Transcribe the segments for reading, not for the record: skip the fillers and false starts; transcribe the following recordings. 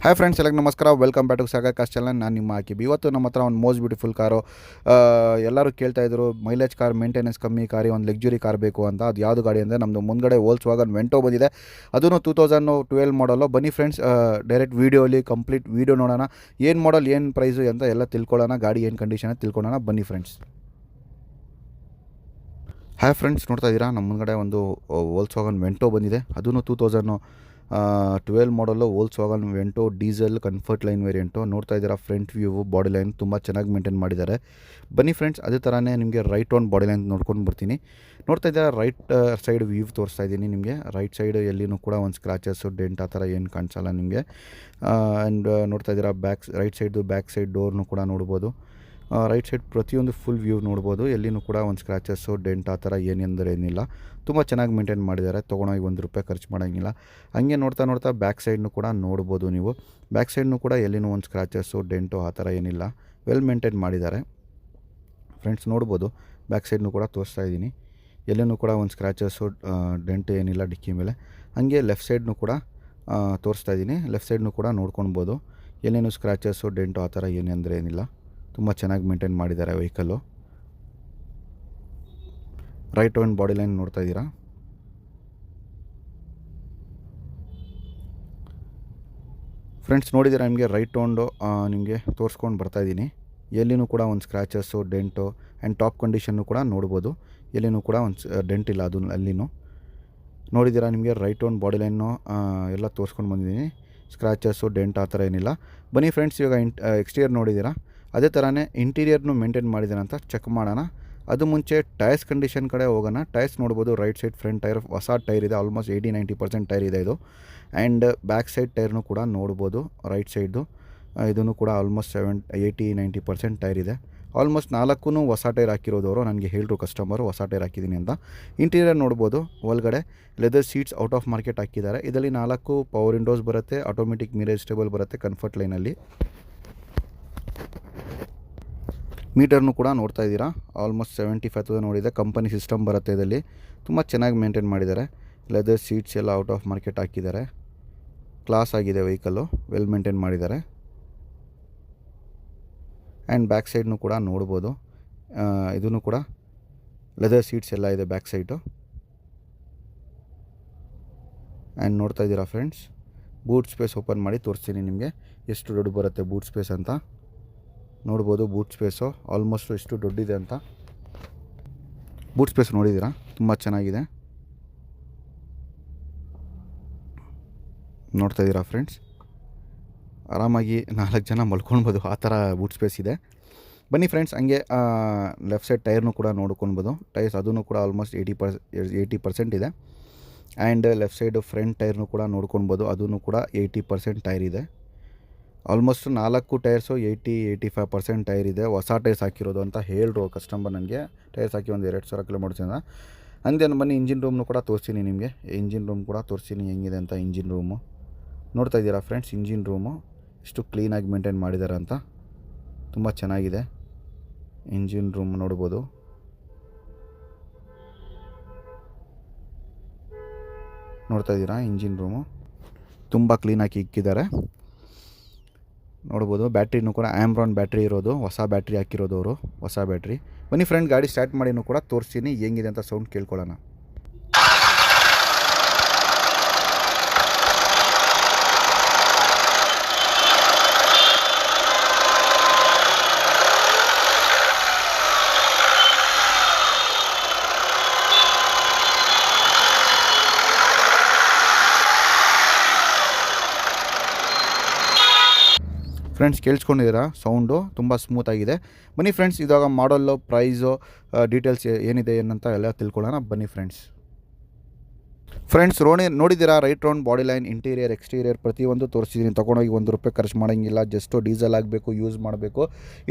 Hi friends, ಎಲ್ಲರಿಗೂ ನಮಸ್ಕಾರ. Welcome back to Sagar cost channel. ನಾನು ನಿಮ್ಮ ಆಕಿಬ್. ಇವತ್ತು ನಮ್ಮ ಹತ್ರ ಒಂದು ಮೋಸ್ಟ್ ಬ್ಯೂಟಿಫುಲ್ ಕಾರು. ಎಲ್ಲರೂ ಕೇಳ್ತಾಯಿದ್ರು ಮೈಲೇಜ್ ಕಾರ್, ಮೇಂಟೆನೆನ್ಸ್ ಕಮ್ಮಿ ಕಾರಿ, ಒಂದು ಲಕ್ಸುರಿ ಕಾರ್ ಬೇಕು ಅಂತ. ಅದು ಯಾವುದು ಗಾಡಿ ಅಂದರೆ ನಮ್ಮದು ಮುಂದ್ಗಡೆ ವೋಲ್ಕ್ಸ್ವ್ಯಾಗನ್ ವೆಂಟೋ ಬಂದಿದೆ. ಅದೂ 2012 ಮಾಡಲು. ಬನ್ನಿ ಫ್ರೆಂಡ್ಸ್, ಡೈರೆಕ್ಟ್ ವೀಡಿಯೋಲಿ ಕಂಪ್ಲೀಟ್ ವೀಡಿಯೋ ನೋಡೋಣ. ಏನು ಮಾಡಲ್, ಏನು ಪ್ರೈಸು ಅಂತ ಎಲ್ಲ ತಿಳ್ಕೊಳ್ಳೋಣ. ಗಾಡಿ ಏನು ಕಂಡೀಷನ್ ತಿಳ್ಕೊಳ್ಳೋಣ. ಬನ್ನಿ ಫ್ರೆಂಡ್ಸ್. ಹಾಯ್ ಫ್ರೆಂಡ್ಸ್, ನೋಡ್ತಾ ಇದ್ದೀರಾ ನಮ್ಮ ಮುಂದ್ಗಡೆ ಒಂದು ವೋಲ್ಕ್ಸ್ವ್ಯಾಗನ್ ವೆಂಟೋ ಬಂದಿದೆ. ಅದೂ 2012 ಮಾಡಲು Volkswagen Vento diesel comfort line variant. ನೋಡ್ತಾ ಇದ್ದೀರಾ ಫ್ರಂಟ್ ವ್ಯೂ, ಬಾಡಿ ಲೈನ್ ತುಂಬ ಚೆನ್ನಾಗಿ ಮೇಂಟೈನ್ ಮಾಡಿದ್ದಾರೆ. ಬನ್ನಿ ಫ್ರೆಂಡ್ಸ್, ಅದೇ ಥರನೇ ನಿಮಗೆ ರೈಟ್ ಆನ್ ಬಾಡಿ ಲೈನ್ ನೋಡ್ಕೊಂಡು ಬರ್ತೀನಿ. ನೋಡ್ತಾ ಇದ್ದೀರಾ ರೈಟ್ ಸೈಡ್ ವ್ಯೂ ತೋರಿಸ್ತಾ ಇದ್ದೀನಿ ನಿಮಗೆ. ರೈಟ್ ಸೈಡ್ ಎಲ್ಲಿನೂ ಕೂಡ ಒಂದು ಸ್ಕ್ರಾಚಸ್ಸು, ಡೆಂಟ್ ಆ ಥರ ಏನು ಕಾಣಿಸಲ್ಲ ನಿಮಗೆ. ಆ್ಯಂಡ್ ನೋಡ್ತಾ ಇದ್ದೀರಾ ರೈಟ್ ಸೈಡ್ದು ಬ್ಯಾಕ್ ಸೈಡ್ ಡೋರ್ನು ಕೂಡ ನೋಡ್ಬೋದು. ರೈಟ್ ಸೈಡ್ ಪ್ರತಿಯೊಂದು ಫುಲ್ ವ್ಯೂ ನೋಡ್ಬೋದು. ಎಲ್ಲಿನೂ ಕೂಡ ಒಂದು ಸ್ಕ್ರಾಚಸ್ಸು, ಡೆಂಟ್ ಆ ಥರ ಏನಿಲ್ಲ. ತುಂಬ ಚೆನ್ನಾಗಿ ಮೇಂಟೈನ್ ಮಾಡಿದ್ದಾರೆ. ತೊಗೊಂಡೋಗಿ ₹1 ಖರ್ಚು ಮಾಡೋಂಗಿಲ್ಲ. ಹಾಗೆ ನೋಡ್ತಾ ಬ್ಯಾಕ್ ಸೈಡ್ನು ಕೂಡ ನೋಡ್ಬೋದು ನೀವು. ಬ್ಯಾಕ್ ಸೈಡ್ನು ಕೂಡ ಎಲ್ಲಿನೂ ಒಂದು ಸ್ಕ್ರಾಚಸ್ಸು, ಡೆಂಟು ಆ ಥರ ಏನಿಲ್ಲ. ವೆಲ್ ಮೇಂಟೈನ್ ಮಾಡಿದ್ದಾರೆ ಫ್ರೆಂಡ್ಸ್. ನೋಡ್ಬೋದು ಬ್ಯಾಕ್ ಸೈಡ್ನು ಕೂಡ ತೋರಿಸ್ತಾ ಇದ್ದೀನಿ. ಎಲ್ಲಿನೂ ಕೂಡ ಒಂದು ಸ್ಕ್ರಾಚಸ್ಸು, ಡೆಂಟ್ ಏನಿಲ್ಲ ಡಿಕ್ಕಿ ಮೇಲೆ. ಹಾಗೆ ಲೆಫ್ಟ್ ಸೈಡ್ನು ಕೂಡ ತೋರಿಸ್ತಾ ಇದ್ದೀನಿ. ಲೆಫ್ಟ್ ಸೈಡ್ನು ಕೂಡ ನೋಡ್ಕೊಳ್ಬೋದು. ಎಲ್ಲಿನೂ ಸ್ಕ್ರಾಚಸ್ಸು, ಡೆಂಟು ಆ ಥರ ಏನಿಲ್ಲ. ತುಂಬ ಚೆನ್ನಾಗಿ ಮೇಂಟೈನ್ ಮಾಡಿದ್ದಾರೆ vehicle. Right on body line ನೋಡ್ತಾ ಇದ್ದೀರಾ. ಫ್ರೆಂಡ್ಸ್ ನೋಡಿದ್ದೀರಾ, ನಿಮಗೆ ರೈಟ್ ಆನ್ ನಿಮಗೆ ತೋರಿಸ್ಕೊಂಡು ಬರ್ತಾಯಿದ್ದೀನಿ. ಎಲ್ಲಿನೂ ಕೂಡ ಒಂದು scratches, dent and top condition ಕೂಡ ನೋಡ್ಬೋದು. ಎಲ್ಲಿನೂ ಕೂಡ ಒಂದು ಡೆಂಟ್ ಇಲ್ಲ ಅದು ಅಲ್ಲಿನೂ. ನೋಡಿದ್ದೀರಾ, ನಿಮಗೆ ರೈಟ್ ಆನ್ ಬಾಡಿ ಲೈನು ಎಲ್ಲ ತೋರಿಸ್ಕೊಂಡು ಬಂದಿದ್ದೀನಿ. ಸ್ಕ್ರ್ಯಾಚಸ್ಸು, ಡೆಂಟ್ ಆ ಥರ ಏನಿಲ್ಲ. ಬನ್ನಿ ಫ್ರೆಂಡ್ಸ್, ಇವಾಗ ಎಕ್ಸ್ಟೀರಿಯರ್ ನೋಡಿದ್ದೀರಾ, ಅದೇ ಥರನೇ ಇಂಟೀರಿಯರ್ನು ಮೇಂಟೈನ್ ಮಾಡಿದ್ದಾನೆ ಅಂತ ಚೆಕ್ ಮಾಡೋಣ. ಅದು ಮುಂಚೆ ಟೈರ್ಸ್ ಕಂಡೀಷನ್ ಕಡೆ ಹೋಗೋಣ. ಟೈರ್ಸ್ ನೋಡ್ಬೋದು. ರೈಟ್ ಸೈಡ್ ಫ್ರಂಟ್ ಟೈರ್ ಹೊಸ ಟೈರ್ ಇದೆ. ಆಲ್ಮೋಸ್ಟ್ 80-90% ಟೈರ್ ಇದೆ ಇದು. ಆ್ಯಂಡ್ ಬ್ಯಾಕ್ ಸೈಡ್ ಟೈರ್ನು ಕೂಡ ನೋಡ್ಬೋದು. ರೈಟ್ ಸೈಡ್ದು ಇದೂ ಕೂಡ ಆಲ್ಮೋಸ್ಟ್ 80-90% ಟೈರ್ ಇದೆ. ಆಲ್ಮೋಸ್ಟ್ 4 ಹೊಸ ಟೈರ್ ಹಾಕಿರೋದವರು ನನಗೆ ಹೇಳಿದ್ರು ಕಸ್ಟಮರು, ಹೊಸ ಟೈರ್ ಹಾಕಿದ್ದೀನಿ ಅಂತ. ಇಂಟೀರಿಯರ್ ನೋಡ್ಬೋದು. ಒಳಗಡೆ leather seats out of market ಹಾಕಿದ್ದಾರೆ. ಇದರಲ್ಲಿ 4 ಪವರ್ ವಿಂಡೋಸ್ ಬರುತ್ತೆ. ಆಟೋಮೆಟಿಕ್ ಮಿರರ್ ಸ್ಟೇಬಲ್ ಬರುತ್ತೆ ಕಂಫರ್ಟ್ ಲೈನಲ್ಲಿ. ಮೀಟರ್ನು ಕೂಡ ನೋಡ್ತಾ ಇದ್ದೀರಾ. ಆಲ್ಮೋಸ್ಟ್ 75,000 ನೋಡಿದೆ. ಕಂಪನಿ ಸಿಸ್ಟಮ್ ಬರುತ್ತೆ ಇದರಲ್ಲಿ. ತುಂಬ ಚೆನ್ನಾಗಿ ಮೇಂಟೈನ್ ಮಾಡಿದ್ದಾರೆ. ಲೆದರ್ ಸೀಟ್ಸ್ ಎಲ್ಲ ಔಟ್ ಆಫ್ ಮಾರ್ಕೆಟ್ ಹಾಕಿದ್ದಾರೆ. ಕ್ಲಾಸ್ ಆಗಿದೆ ವೆಹಿಕಲ್ಲು. ವೆಲ್ ಮೇಂಟೈನ್ ಮಾಡಿದ್ದಾರೆ. ಆ್ಯಂಡ್ ಬ್ಯಾಕ್ ಸೈಡ್ನು ಕೂಡ ನೋಡ್ಬೋದು. ಇದೂ ಕೂಡ ಲೆದರ್ ಸೀಟ್ಸ್ ಎಲ್ಲ ಇದೆ ಬ್ಯಾಕ್ ಸೈಡು. ಆ್ಯಂಡ್ ನೋಡ್ತಾ ಇದ್ದೀರಾ ಫ್ರೆಂಡ್ಸ್, ಬೂಟ್ ಸ್ಪೇಸ್ ಓಪನ್ ಮಾಡಿ ತೋರಿಸ್ತೀನಿ ನಿಮಗೆ ಎಷ್ಟು ದೊಡ್ಡ ಬರುತ್ತೆ ಬೂಟ್ ಸ್ಪೇಸ್ ಅಂತ. ನೋಡ್ಬೋದು ಬೂಟ್ ಸ್ಪೇಸು ಆಲ್ಮೋಸ್ಟ್ ಎಷ್ಟು ದೊಡ್ಡಿದೆ ಅಂತ. ಬೂಟ್ ಸ್ಪೇಸ್ ನೋಡಿದ್ದೀರಾ, ತುಂಬ ಚೆನ್ನಾಗಿದೆ. ನೋಡ್ತಾ ಇದ್ದೀರಾ ಫ್ರೆಂಡ್ಸ್, ಆರಾಮಾಗಿ 4 ಜನ ಮಲ್ಕೊಳ್ಬೋದು, ಆ ಥರ ಬೂಟ್ ಸ್ಪೇಸ್ ಇದೆ. ಬನ್ನಿ ಫ್ರೆಂಡ್ಸ್, ಹಂಗೆ ಲೆಫ್ಟ್ ಸೈಡ್ ಟೈರ್ನು ಕೂಡ ನೋಡ್ಕೊಳ್ಬೋದು. ಟೈರ್ಸ್ ಅದೂ ಕೂಡ ಆಲ್ಮೋಸ್ಟ್ 80% ಇದೆ. ಆ್ಯಂಡ್ ಲೆಫ್ಟ್ ಸೈಡು ಫ್ರಂಟ್ ಟೈರ್ನು ಕೂಡ ನೋಡ್ಕೊಳ್ಬೋದು. ಅದೂ ಕೂಡ 80% ಟೈರ್ ಇದೆ. ಆಲ್ಮೋಸ್ಟ್ 4 ಟೈರ್ಸು 80-85% ಟೈರ್ ಇದೆ. ಹೊಸ ಟೈರ್ಸ್ ಹಾಕಿರೋದು ಅಂತ ಹೇಳಿದ್ರು ಕಸ್ಟಮರ್ ನನಗೆ. ಟೈರ್ಸ್ ಹಾಕಿ ಒಂದು 2,000 ಕಿಲೋಮೀಟರ್ಸಿಂದ. ಹಂಗೆ ಬನ್ನಿ ಇಂಜಿನ್ ರೂಮ್ನು ಕೂಡ ತೋರಿಸ್ತೀನಿ ನಿಮಗೆ. ಇಂಜಿನ್ ರೂಮ್ ಕೂಡ ತೋರಿಸ್ತೀನಿ ಹೆಂಗಿದೆ ಅಂತ. ಇಂಜಿನ್ ರೂಮು ನೋಡ್ತಾ ಇದ್ದೀರಾ ಫ್ರೆಂಡ್ಸ್. ಇಂಜಿನ್ ರೂಮು ಎಷ್ಟು ಕ್ಲೀನಾಗಿ ಮೇಂಟೈನ್ ಮಾಡಿದ್ದಾರೆ ಅಂತ. ತುಂಬ ಚೆನ್ನಾಗಿದೆ ಇಂಜಿನ್ ರೂಮ್ ನೋಡ್ಬೋದು. ನೋಡ್ತಾ ಇದ್ದೀರಾ, ಇಂಜಿನ್ ರೂಮು ತುಂಬ ಕ್ಲೀನಾಗಿ ಇಕ್ಕಿದ್ದಾರೆ. ನೋಡ್ಬೋದು. ಬ್ಯಾಟ್ರಿನೂ ಕೂಡ ಆಮ್ರಾನ್ ಬ್ಯಾಟ್ರಿ ಇರೋದು. ಹೊಸ ಬ್ಯಾಟ್ರಿ ಹಾಕಿರೋದು ಅವರು, ಹೊಸ ಬ್ಯಾಟ್ರಿ. ಬನ್ನಿ ಫ್ರೆಂಡ್, ಗಾಡಿ ಸ್ಟಾರ್ಟ್ ಮಾಡಿನೂ ಕೂಡ ತೋರಿಸ್ತೀನಿ ಹೆಂಗಿದೆ ಅಂತ. ಸೌಂಡ್ ಕೇಳ್ಕೊಳ್ಳೋಣ. ಫ್ರೆಂಡ್ಸ್ ಕೇಳಿಸ್ಕೊಂಡಿದ್ದೀರಾ, ಸೌಂಡು ತುಂಬ ಸ್ಮೂತಾಗಿದೆ. ಬನ್ನಿ ಫ್ರೆಂಡ್ಸ್, ಇವಾಗ ಮಾಡಲ್ಲು, ಪ್ರೈಸು, ಡೀಟೇಲ್ಸ್ ಏನಿದೆ ಏನಂತ ಎಲ್ಲ ತಿಳ್ಕೊಳ್ಳೋಣ. ಬನ್ನಿ ಫ್ರೆಂಡ್ಸ್. ಫ್ರೆಂಡ್ಸ್ ನೋಡಿದ್ದೀರಾ, right round body line, interior exterior ಪ್ರತಿಯೊಂದು ತೋರಿಸಿದ್ದೀನಿ. ತೊಗೊಂಡೋಗಿ ₹1 ಖರ್ಚು ಮಾಡೋಂಗಿಲ್ಲ. ಜಸ್ಟು ಡೀಸೆಲ್ ಆಗಬೇಕು, ಯೂಸ್ ಮಾಡಬೇಕು.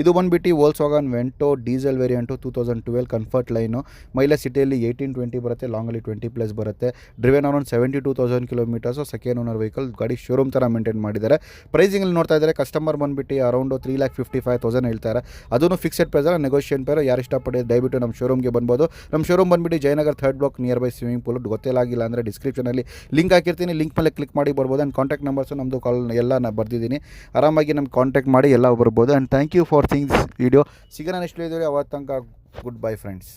ಇದು ಬಂದುಬಿಟ್ಟು Volkswagen Vento diesel variant 2012 comfort line. Mileage ಸಿಟಿಯಲ್ಲಿ 18-20 ಬರುತ್ತೆ. ಲಾಂಗಲ್ಲಿ 20+ ಬರುತ್ತೆ. Driven around 72,000 kilometres. Second owner vehicle. ಗಾಡಿ ಶೋರೂಮ್ ಥರ ಮೇಂಟೈನ್ ಮಾಡಿದ್ದಾರೆ. ಪ್ರೈಸಿಂಗಲ್ಲಿ ನೋಡ್ತಾ ಇದ್ದಾರೆ ಕಸ್ಟಮರ್ ಬಂದುಬಿಟ್ಟು ಅರೌಂಡ್ 3,55,000 ಹೇಳ್ತಾರೆ. ಅದೂ ಫಿಕ್ಸೆಡ್ ಪ್ರೈಸ್ ಅಲ್ಲ, ನೆಗೋಷಿಯೇಷನ್ ಪ್ರೈಸ್. ಯಾರು ಇಷ್ಟಪಟ್ಟಿದ್ದು ದಯವಿಟ್ಟು ನಮ್ಮ ಶೋರೂಮ್ಗೆ ಬರ್ಬೋದು. ನಮ್ಮ ಶೋರೂಮ್ ಬಂದುಬಿಟ್ಟು Jayanagar 3rd block near by swimming pool. ಗೊತ್ತಿಲ್ಲ ಅಂದರೆ ಡಿಸ್ಕ್ರಿಪ್ಷನಲ್ಲಿ ಲಿಂಕ್ ಹಾಕಿರ್ತೀನಿ. ಲಿಂಕ್ ಮೇಲೆ ಕ್ಲಿಕ್ ಮಾಡಿ ಬರ್ಬೋದು. ಆ್ಯಂಡ್ ಕಾಂಟ್ಯಾಕ್ಟ್ ನಂಬರ್ಸು ನಮ್ಮದು ಕಾಲ್ ಎಲ್ಲ ನಾನು ಬರ್ದಿದ್ದೀನಿ. ಆರಾಮಾಗಿ ನಮ್ಗೆ ಕಾಂಟ್ಯಾಕ್ಟ್ ಮಾಡಿ ಎಲ್ಲ ಬರ್ಬೋದು. And thank you for seeing this video. ಸಿಗೋಣ ನೆಕ್ಸ್ಟ್ ವೀಡಿಯೋದಲ್ಲಿ. ಅವತ್ತು ತನಕ ಗುಡ್ ಬೈ ಫ್ರೆಂಡ್ಸ್.